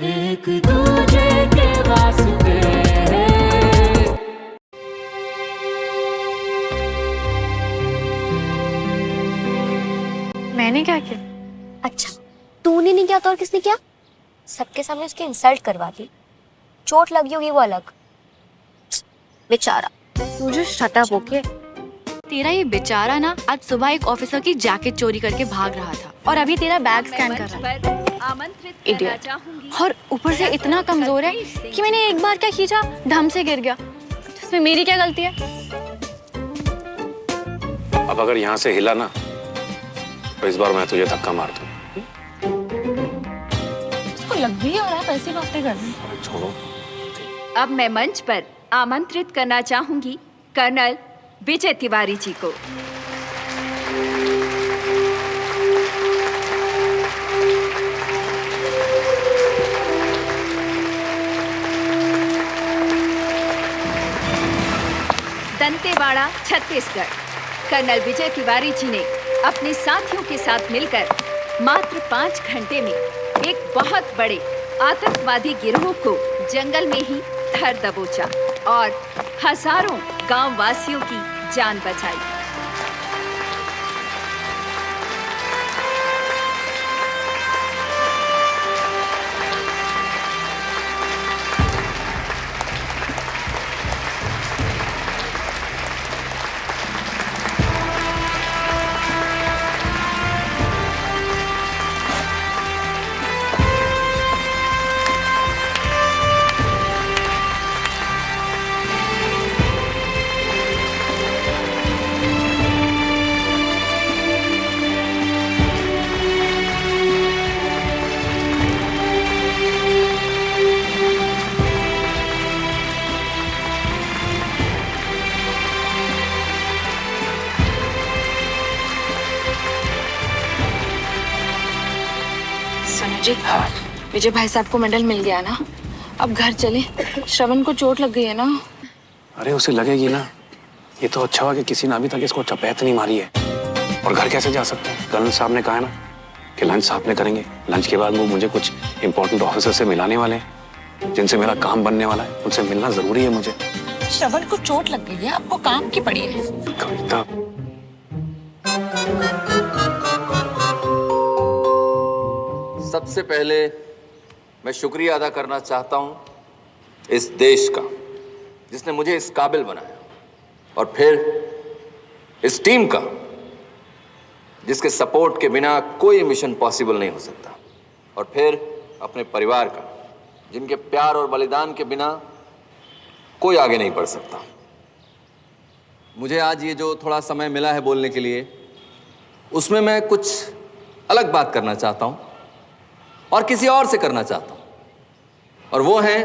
एक दूजे के वास्ते मैंने क्या किया? अच्छा, तूने नहीं किया तो और किसने किया? सबके सामने उसकी इंसल्ट करवा दी। चोट लगी होगी वो अलग। बेचारा। तू जो शट अप ओके। तेरा ये बेचारा ना आज सुबह एक ऑफिसर की जैकेट चोरी करके भाग रहा था और अभी तेरा बैग स्कैन कर रहा है। इडियट। और ऊपर से इतना कमजोर है कि मैंने एक बार क्या खींचा ढम से गिर गया। इसमें मेरी क्या गलती है? अब अगर यहाँ से हिला ना तो इस बार मैं तुझे धक्का मार दूँ। इसको लग भी हो रहा है पैसे बातें करने। छोड़ो। अब मैं मंच पर आमंत्रित करना चाहूंगी कर्नल विजय तिवारी जी को। दंतेवाड़ा, छत्तीसगढ़। कर्नल विजय तिवारी जी ने अपने साथियों के साथ मिलकर मात्र 5 घंटे में एक बहुत बड़े आतंकवादी गिरोह को जंगल में ही धर दबोचा और हजारों गांव वासियों की जान बचाई। सोनू जी, विजय भाई साहब को मेडल मिल गया ना, अब घर चले। श्रवण को चोट लग गई है ना। अरे उसे लगेगी ना। ये तो अच्छा हुआ कि किसी ने अभी तक इसको चपेट नहीं मारी है। और घर कैसे जा सकते हैं? कर्नल साहब ने कहा है ना कि लंच साथ में करेंगे। लंच के बाद वो मुझे कुछ इंपॉर्टेंट ऑफिसर से मिलाने वाले हैं जिनसे मेरा काम बनने वाला है। उनसे मिलना जरूरी है मुझे। श्रवण को चोट लग गई है, आपको काम की पड़ी है। कविता, सबसे पहले मैं शुक्रिया अदा करना चाहता हूं इस देश का जिसने मुझे इस काबिल बनाया, और फिर इस टीम का जिसके सपोर्ट के बिना कोई मिशन पॉसिबल नहीं हो सकता, और फिर अपने परिवार का जिनके प्यार और बलिदान के बिना कोई आगे नहीं बढ़ सकता। मुझे आज ये जो थोड़ा समय मिला है बोलने के लिए, उसमें मैं कुछ अलग बात करना चाहता हूं और किसी और से करना चाहता हूं, और वो हैं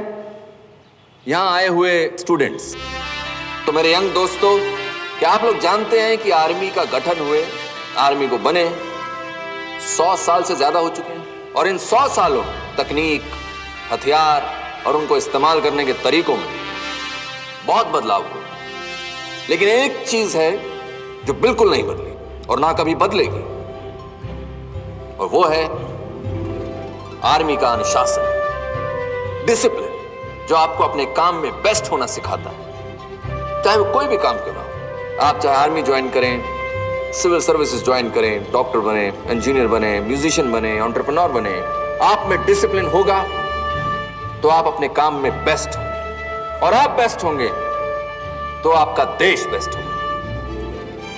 यहां आए हुए स्टूडेंट्स। तो मेरे यंग दोस्तों, क्या आप लोग जानते हैं कि आर्मी का गठन हुए, आर्मी को बने 100 साल से ज्यादा हो चुके हैं, और इन 100 सालों में तकनीक, हथियार और उनको इस्तेमाल करने के तरीकों में बहुत बदलाव हुए। लेकिन एक चीज है जो बिल्कुल नहीं बदली और ना कभी बदलेगी, और वो है आर्मी का अनुशासन, डिसिप्लिन, जो आपको अपने काम में बेस्ट होना सिखाता है, चाहे वो कोई भी काम क्यों ना हो। आप चाहे आर्मी ज्वाइन करें, सिविल सर्विसेज ज्वाइन करें, डॉक्टर बने, इंजीनियर बने, म्यूजिशियन बने, एंटरप्रेन्योर बने, आप में डिसिप्लिन होगा तो आप अपने काम में बेस्ट होंगे, और आप बेस्ट होंगे तो आपका देश बेस्ट होगा।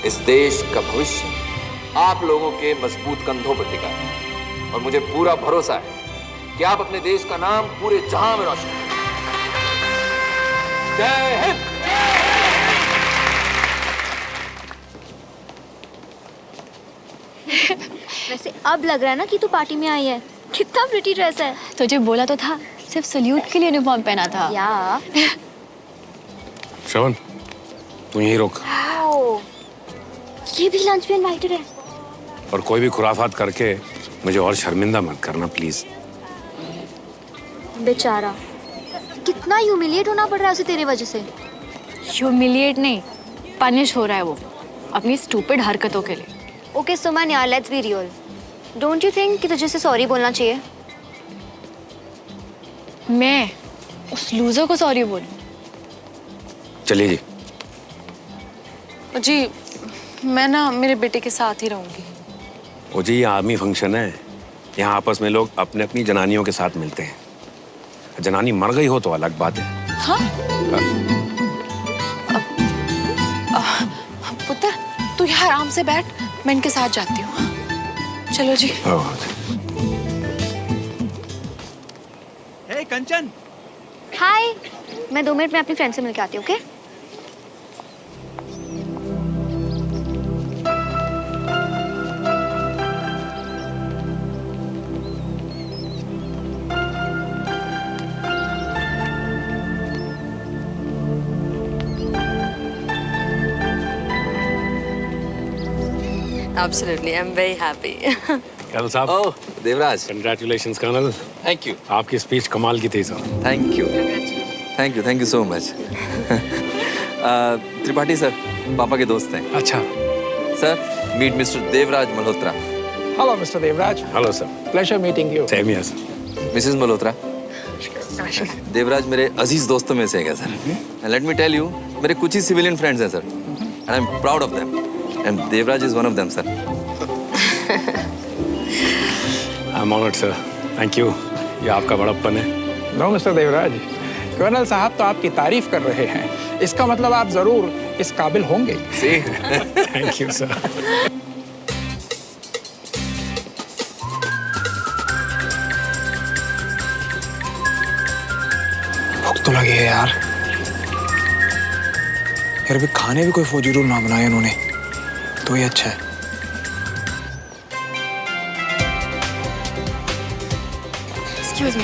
इस देश का भविष्य आप लोगों के मजबूत कंधों पर टिका है, और मुझे पूरा भरोसा है कि आप अपने देश का नाम पूरे जहां में रोशन करेंगे। जय हिंद। वैसे अब लग रहा है ना कि तू पार्टी में आई है। कितना प्रिटी ड्रेस है। तुझे बोला तो था, सिर्फ सल्यूट के लिए यूनिफॉर्म पहना था। या श्रवण, तू यहीं रोक। ओ, ये भी लंच में इनवाइटेड है। और कोई भी खुराफात करके मुझे और शर्मिंदा मत करना प्लीज। बेचारा, कितना ह्यूमिलिएट होना पड़ रहा है उसे तेरे वजह से। ह्यूमिलिएट नहीं, पनिश हो रहा है वो अपनी स्टूपिड हरकतों के लिए। ओके सुमन यार, let's be real. Don't you think कि तुझे से सॉरी बोलना चाहिए? मैं उस लूजर को सॉरी बोलूं? चलिए जी। जी मैं ना मेरे बेटे के साथ ही रहूंगी। ओ जी, ये आर्मी फंक्शन है, यहाँ आपस में लोग अपने अपनी जनानियों के साथ मिलते हैं। जनानी मर गई हो तो अलग बात है। हाँ? पुत्र तू यहाँ आराम से बैठ, मैं इनके साथ जाती हूँ। चलो जी। हे कंचन, हाय, मैं 2 मिनट में अपनी फ्रेंड से मिलके आती हूँ, okay? Absolutely, I'm very happy. Colonel साहब। Oh Devraj, congratulations colonel. Thank you. आपकी स्पीच कमाल की थी साहब। Thank you so much. Tripathi sir पापा के दोस्त हैं। अच्छा। Sir meet Mr Devraj Malhotra. Hello Mr Devraj. Hello sir. Pleasure meeting you. Same here sir. Mrs Malhotra, Devraj मेरे अजीज दोस्तों में से है sir. And let me tell you, मेरे कुछ ही सिविलियन फ्रेंड्स हैं sir, and I am proud of them, and Devraj is one of them sir. I am honoured sir, thank you. ये आपका बड़प्पन है। नो मिस्टर देवराज, कर्नल साहब तो आपकी तारीफ कर रहे हैं, इसका मतलब आप जरूर इस काबिल होंगे। Thank you sir. भूख तो लगी है यार। यार अभी खाने भी कोई फौजी रूल ना बनाए उन्होंने, तो ये अच्छा है। Excuse me.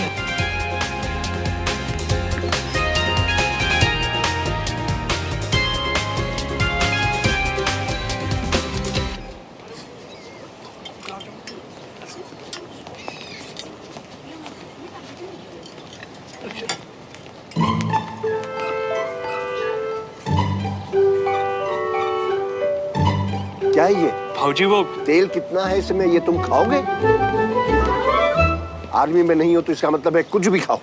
क्या है ये? फौजी वो तेल कितना है इसमें, ये तुम खाओगे? आर्मी में नहीं हो तो इसका मतलब है कुछ भी खाओ।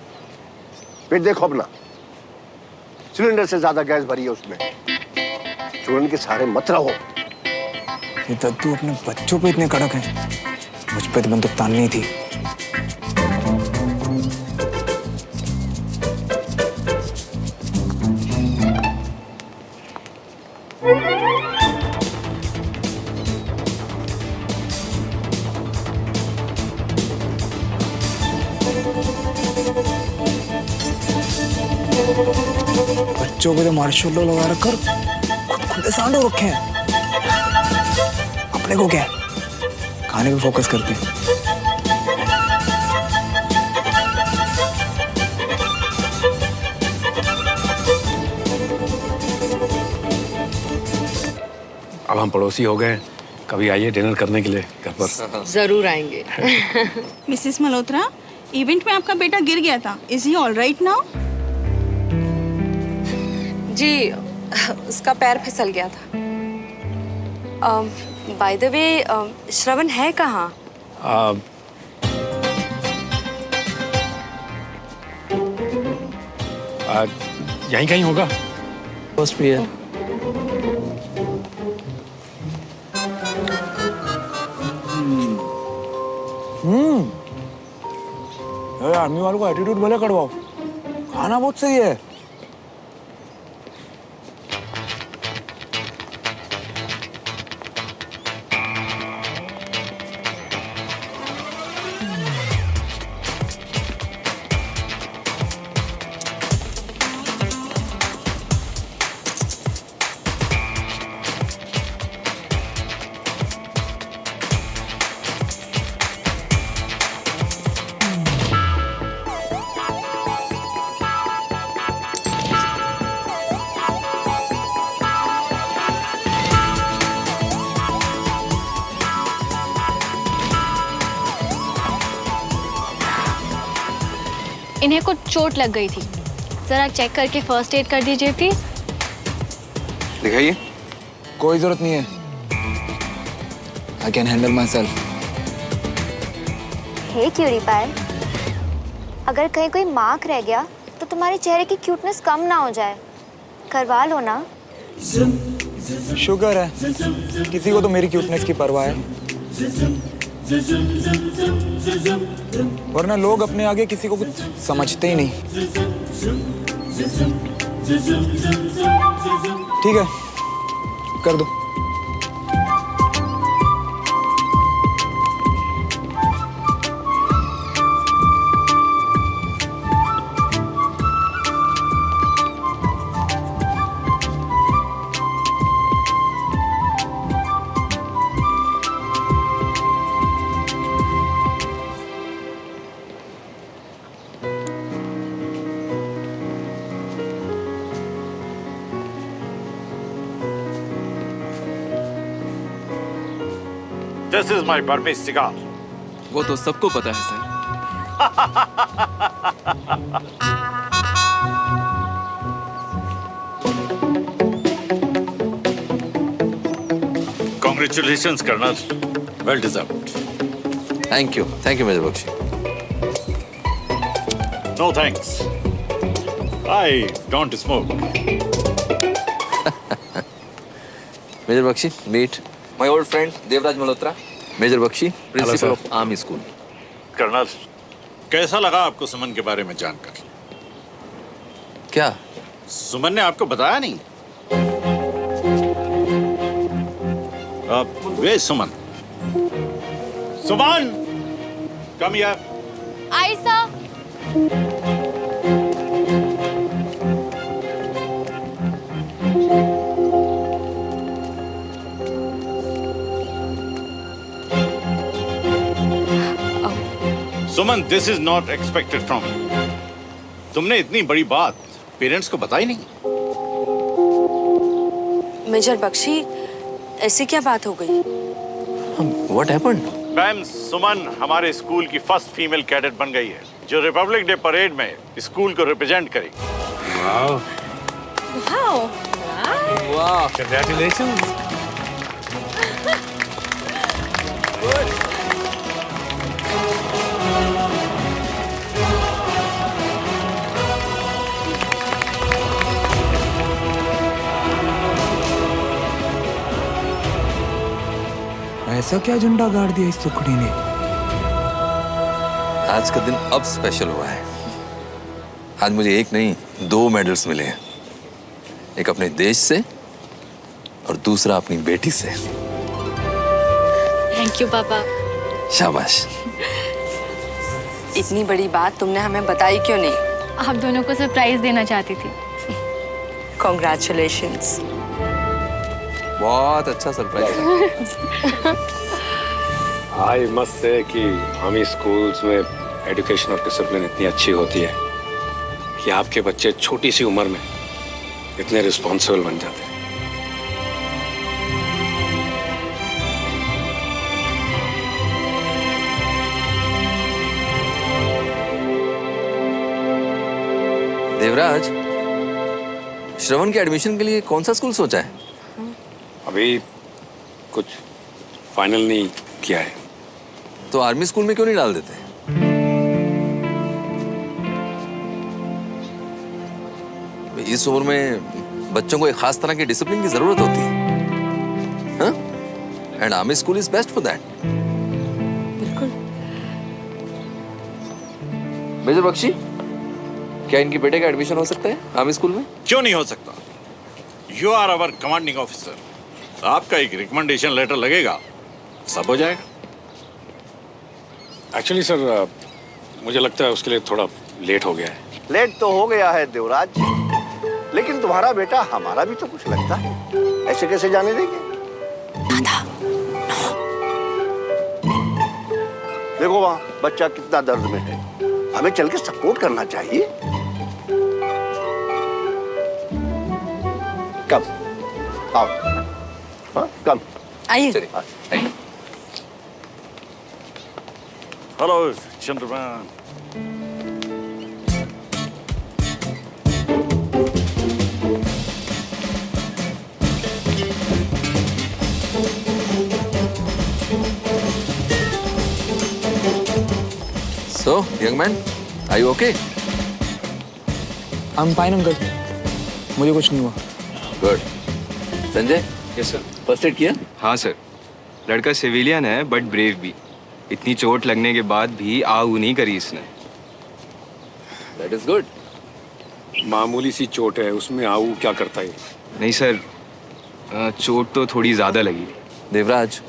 फिर देखो अपना, सिलेंडर से ज्यादा गैस भरी है उसमें। चूरन के सारे मत रहो। ये दद्दू अपने बच्चों पे इतने कड़क हैं, मुझ पे तो बंदूक ताननी थी। बच्चों को तो मार्शल लॉ लगा रखकर खुद खुदे सांड हो रखे हैं। अपने को क्या है, खाने पे फोकस करते हैं। अब हम पड़ोसी हो गए, कभी आइए डिनर करने के लिए घर पर। जरूर आएंगे। मिसेस मल्होत्रा, इवेंट में आपका बेटा गिर गया था। Is he all right now? जी उसका पैर फिसल गया था। बाय द वे, श्रवण है कहाँ? यहीं कहीं होगा। फर्स्ट भी है। आर्मी वालों को एटीट्यूड भले कड़वाओ, खाना बहुत सही है। इन्हें कुछ चोट लग गई थी, जरा चेक करके फर्स्ट एड कर दीजिए प्लीज। दिखाइए। कोई जरूरत नहीं है, I can handle myself. Hey cutie pie, अगर कहीं कोई मार्क रह गया तो तुम्हारे चेहरे की क्यूटनेस कम ना हो जाए, करवा लो ना। शुगर है, किसी को तो मेरी क्यूटनेस की परवाह है, वरना लोग अपने आगे किसी को कुछ समझते ही नहीं। ठीक है, कर दो। This is my Burmese cigar. वो तो सबको पता है sir. Congratulations, Colonel. Well deserved. थैंक यू major Bakshi. No thanks. I don't smoke. Major Bakshi, meet my old friend Devraj Malhotra. Major Bakshi, principal sir. Of army school. Colonel, कैसा लगा आपको सुमन के बारे में जानकर? क्या सुमन ने आपको बताया नहीं? वे Suman. Suman, come here. Ayesha, Suman, this is not expected from you. तुमने इतनी बड़ी बात पेरेंट्स को बताई नहीं। मेजर बख्शी, ऐसी क्या बात हो गई? What happened? मैम, सुमन हमारे स्कूल की फर्स्ट फीमेल कैडेट बन गई है, जो रिपब्लिक डे परेड में स्कूल को रिप्रेजेंट करेगी। वाओ। वाह, कांग्रेचुलेशंस। ऐसा क्या झंडा गाड़ दिया इस टुकड़ी ने? आज का दिन अब स्पेशल हुआ है। आज मुझे एक नहीं 2 मेडल्स मिले हैं, एक अपने देश से और दूसरा अपनी बेटी से। थैंक यू पापा। शाबाश। इतनी बड़ी बात तुमने हमें बताई क्यों नहीं? आप दोनों को सरप्राइज देना चाहती थी। कॉन्ग्रेचुलेशंस। बहुत अच्छा सरप्राइज। आई मस्ट से कि आर्मी स्कूल्स में एजुकेशन और डिसिप्लिन इतनी अच्छी होती है कि आपके बच्चे छोटी सी उम्र में इतने रिस्पॉन्सिबल बन जाते हैं। देवराज, श्रवण के एडमिशन के लिए कौन सा स्कूल सोचा है? अभी कुछ फाइनल नहीं किया है। तो आर्मी स्कूल में क्यों नहीं डाल देते? इस उम्र में बच्चों को एक खास तरह की डिसिप्लिन की जरूरत होती है, and army school is best for that. बिल्कुल। मेजर बख्शी, क्या इनके बेटे का एडमिशन हो सकता है आर्मी स्कूल में? क्यों नहीं हो सकता? You are our commanding officer. आपका एक रिकमेंडेशन लेटर लगेगा, सब हो जाएगा। एक्चुअली सर, मुझे लगता है उसके लिए थोड़ा लेट हो गया है। लेट तो हो गया है देवराज, लेकिन तुम्हारा बेटा हमारा भी तो कुछ लगता है, ऐसे कैसे जाने देंगे? दादा, देखो वहाँ बच्चा कितना दर्द में है, हमें चल के सपोर्ट करना चाहिए। कम आओ, हाँ कम आइए। Hello Chandraman. So young man, Are you okay? I'm fine uncle, मुझे कुछ नहीं हुआ। Good. Sanjay, yes sir. First aid किया? हाँ सर, लड़का सिविलियन है बट ब्रेव भी। इतनी चोट लगने के बाद भी आऊ नहीं करी इसने। That is good. मामूली सी चोट है, उसमें आऊ क्या करता है? नहीं सर, चोट तो थोड़ी ज़्यादा लगी थी। देवराज,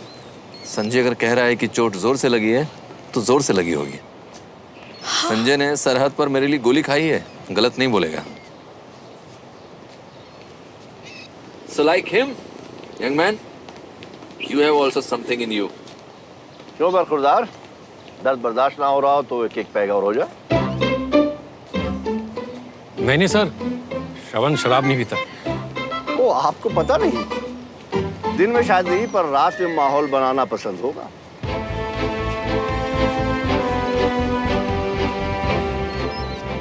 संजय अगर कह रहा है कि चोट जोर से लगी है तो जोर से लगी होगी। संजय ने सरहद पर मेरे लिए गोली खाई है, गलत नहीं बोलेगा। So like him, young man, you have also something in you. क्यों बरखुरदार, दर्द बर्दाश्त ना हो रहा हो तो एक एक पैग और हो जाए। नहीं सर, श्रवण शराब नहीं पीता। ओ, आपको पता नहीं? दिन में शायद नहीं, पर रात में माहौल बनाना पसंद होगा।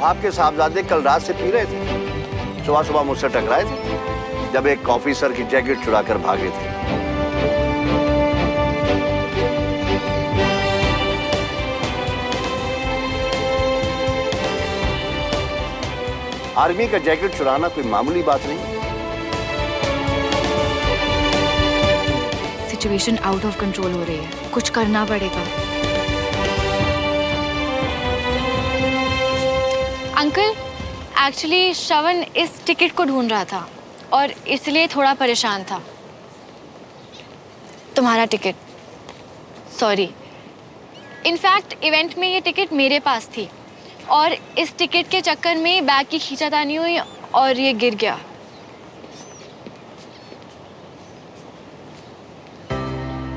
आपके साहबजादे कल रात से पी रहे थे, सुबह सुबह मुझसे टकराए थे जब एक ऑफिसर की जैकेट चुराकर भागे थे। आर्मी का जैकेट चुराना कोई मामूली बात नहीं। सिचुएशन आउट ऑफ कंट्रोल हो रही है, कुछ करना पड़ेगा। अंकल, एक्चुअली श्रवण इस टिकट को ढूंढ रहा था और इसलिए थोड़ा परेशान था। तुम्हारा टिकट, सॉरी। इनफैक्ट इवेंट में ये टिकट मेरे पास थी और इस टिकट के चक्कर में बैग की खींचातानी हुई और ये गिर गया।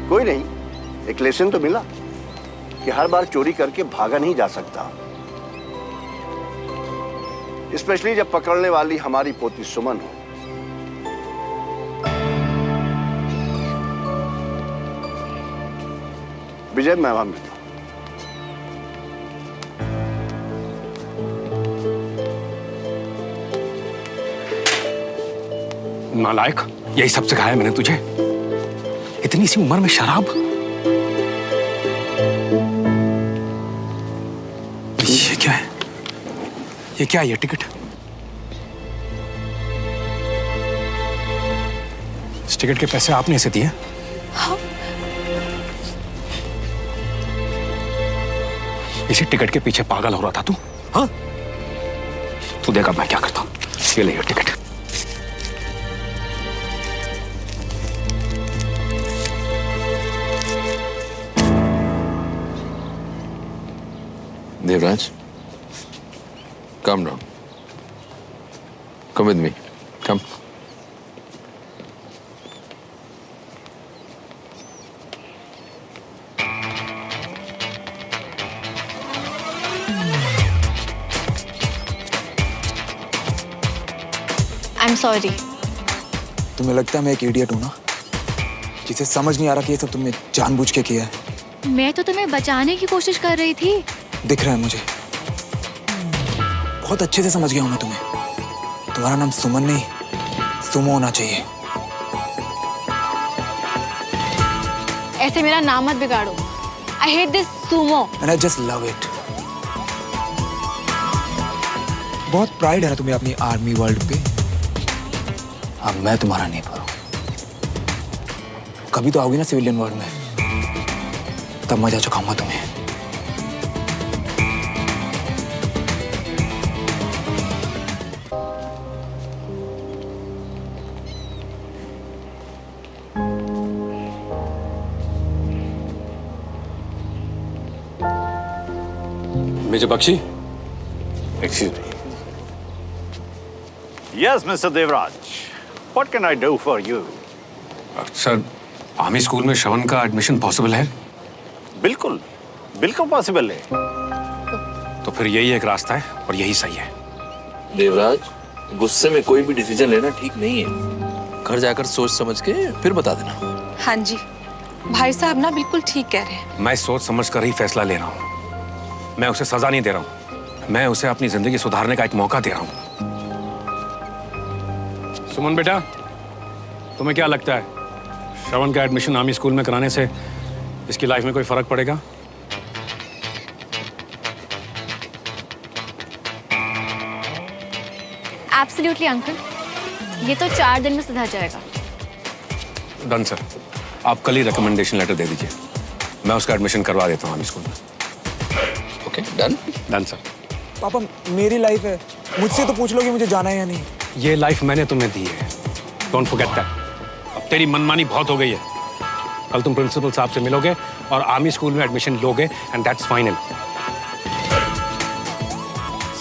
कोई नहीं, एक लेसन तो मिला कि हर बार चोरी करके भागा नहीं जा सकता, स्पेशली जब पकड़ने वाली हमारी पोती सुमन हो। विजय, मैं वहां मिलता हूं। नालायक, यही सब सिखाया है मैंने तुझे? इतनी सी उम्र में शराब? ये क्या है? ये क्या है? ये टिकट? इस टिकट के पैसे आपने इसे दिए? हाँ। इसी टिकट के पीछे पागल हो रहा था तू? हाँ? तू देखा मैं क्या करता हूं। ये ले ये ticket. Devraj, calm down. Come with me. Come. I'm sorry. तुम्हें लगता है मैं एक इडियट हूँ ना, जिसे समझ नहीं आ रहा कि ये सब तुमने जानबूझ के किया है। मैं तो तुम्हें बचाने की कोशिश कर रही थी। दिख रहा है मुझे, बहुत अच्छे से समझ गया हूं मैं तुम्हें। तुम्हारा नाम सुमन नहीं, सुमो होना चाहिए। ऐसे मेरा नाम मत बिगाड़ो। I hate this sumo. And I just love it. बहुत प्राइड है ना तुम्हें अपनी आर्मी वर्ल्ड पे। अब मैं तुम्हारा नहीं पर कभी तो आओगी ना सिविलियन वर्ल्ड में, तब मजा चुकाऊंगा तुम्हें। Major Bakshi, excuse me. Yes, Mr. Devraj. What can I do for you? Sir, army school में श्रवण का एडमिशन पॉसिबल है? बिल्कुल, बिल्कुल पॉसिबल है। तो फिर यही एक रास्ता है और यही सही है। देवराज, गुस्से में कोई भी डिसीजन लेना ठीक नहीं है। घर जाकर सोच समझ के फिर बता देना। हाँ जी, भाई साहब ना बिल्कुल ठीक कह रहे हैं। मैं सोच समझ कर ही फैसला ले रहा हूँ। मैं उसे सजा नहीं दे रहा हूँ, मैं उसे अपनी जिंदगी सुधारने का एक मौका दे रहा हूँ। सुमन बेटा, तुम्हें क्या लगता है श्रवण का एडमिशन आर्मी स्कूल में कराने से इसकी लाइफ में कोई फर्क पड़ेगा? एब्सोल्युटली अंकल, ये तो 4 दिन में सुधर जाएगा। डन सर, आप कल ही रिकमेंडेशन लेटर दे दीजिए, मैं उसका एडमिशन करवा देता हूँ आर्मी स्कूल में। Okay done. Done sir. पापा मेरी लाइफ है, मुझसे तो पूछ लो कि मुझे जाना है या नहीं। ये लाइफ मैंने तुम्हें दी है, डोंट फॉरगेट दैट। अब तेरी मनमानी बहुत हो गई है। कल तुम प्रिंसिपल साहब से मिलोगे और आर्मी स्कूल में एडमिशन लोगे and that's final.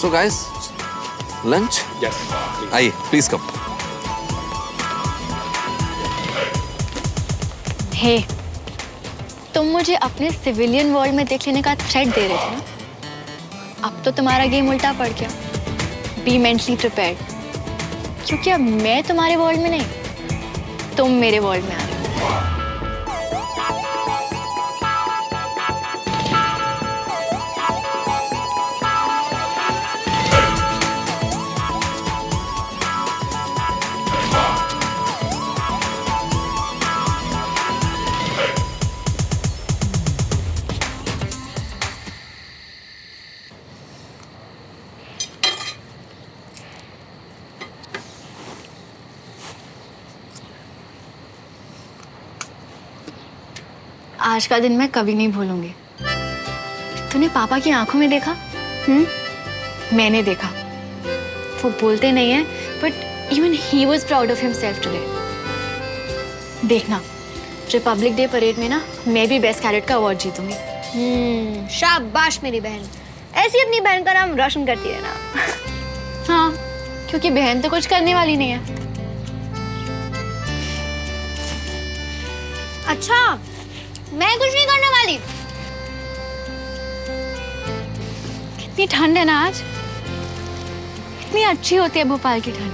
So guys, lunch? Yes, आइए प्लीज कम। हे, तुम मुझे अपने सिविलियन वर्ल्ड में देख लेने का थ्रेट दे रहे थे ना? अब तो तुम्हारा गेम उल्टा पड़ गया। बी मेंटली प्रिपेयर्ड, क्योंकि अब मैं तुम्हारे वर्ल्ड में नहीं, तुम मेरे वर्ल्ड में आ रहे हो। आज का दिन मैं कभी नहीं भूलूंगी। तूने पापा की आंखों में देखा? मैंने देखा। वो बोलते नहीं है, but even he was proud of himself today. देखना, रिपब्लिक डे परेड में ना मैं भी बेस्ट कैडेट का अवार्ड जीतूंगी। शाबाश मेरी बहन, ऐसी अपनी बहन का नाम रोशन करती है ना। हाँ, क्योंकि बहन तो कुछ करने वाली नहीं है। अच्छा, मैं कुछ नहीं करने वाली। कितनी ठंड है ना आज, कितनी अच्छी होती है भोपाल की ठंड।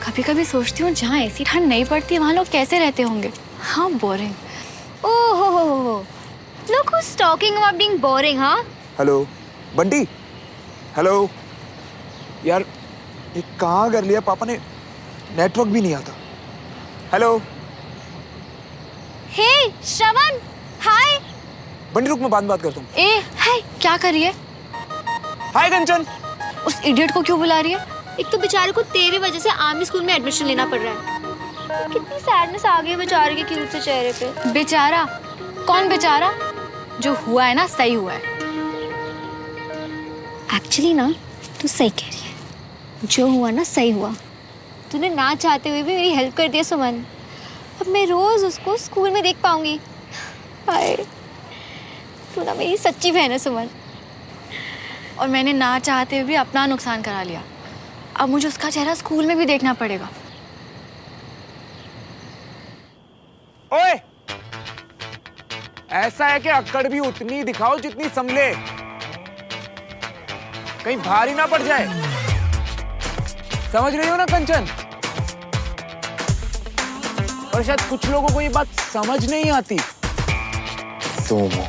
कभी कभी सोचती हूँ जहाँ ऐसी ठंड नहीं पड़ती वहाँ लोग कैसे रहते होंगे। हाँ, बोरिंग। ओहो, look who's talking about being boring, हाँ? Hello Bunty, hello. यार ये कहाँ कर लिया पापा ने, नेटवर्क भी नहीं आता। हेलो। हे श्रवण, हाय। बंटी रुक, मैं बात करता हूँ। ए, हाय, क्या कर रही है? हाय कंचन। उस इडियट को क्यों बुला रही है? एक तो बेचारे को तेरी वजह से आर्मी स्कूल में एडमिशन लेना पड़ रहा है। कितनी सैडनेस आ गई है बेचारे के क्यूट से चेहरे पे। बेचारा? कौन बेचारा? जो हुआ है ना सही हुआ है। एक्चुअली ना तू सही कह रही है, जो हुआ ना सही हुआ। तूने ना चाहते हुए भी मेरी हेल्प कर दिया सुमन। अब मैं रोज उसको स्कूल में देख पाऊंगी। हाय, तू ना मेरी सच्ची बहन है सुमन। और मैंने ना चाहते हुए भी अपना नुकसान करा लिया। अब मुझे उसका चेहरा स्कूल में भी देखना पड़ेगा। ओए, ऐसा है कि अक्कड़ भी उतनी दिखाओ जितनी संभले, कहीं भारी ना पड़ जाए। समझ रही हो ना कंचन? और शायद कुछ लोगों को ये बात समझ नहीं आती। सोमो।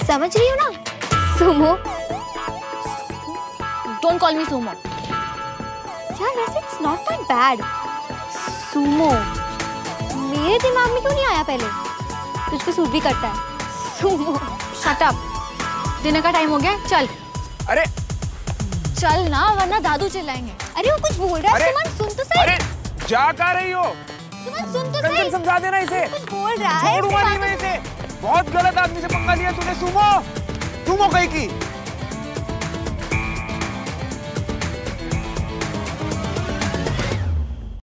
समझ रही हो ना? Sumo. Don't call me Sumo. यार वैसे it's not that bad. Sumo मेरे दिमाग में क्यों नहीं आया पहले? तुझको सूट भी करता है। सुमो। Shut up. डिनर का टाइम हो गया, चल। अरे चल ना, वरना दादू चिल्लाएंगे। अरे वो कुछ बोल रहा है। सुमन सुन तो सही। अरे जा कहाँ रही हो? सुमन सुन तो सही। समझा देना इसे। कुछ बोल रहा है। छोड़ूंगा नहीं मैं इसे। बहुत गलत आदमी से पंगा लिया तूने सुमो। सुमो कहीं की।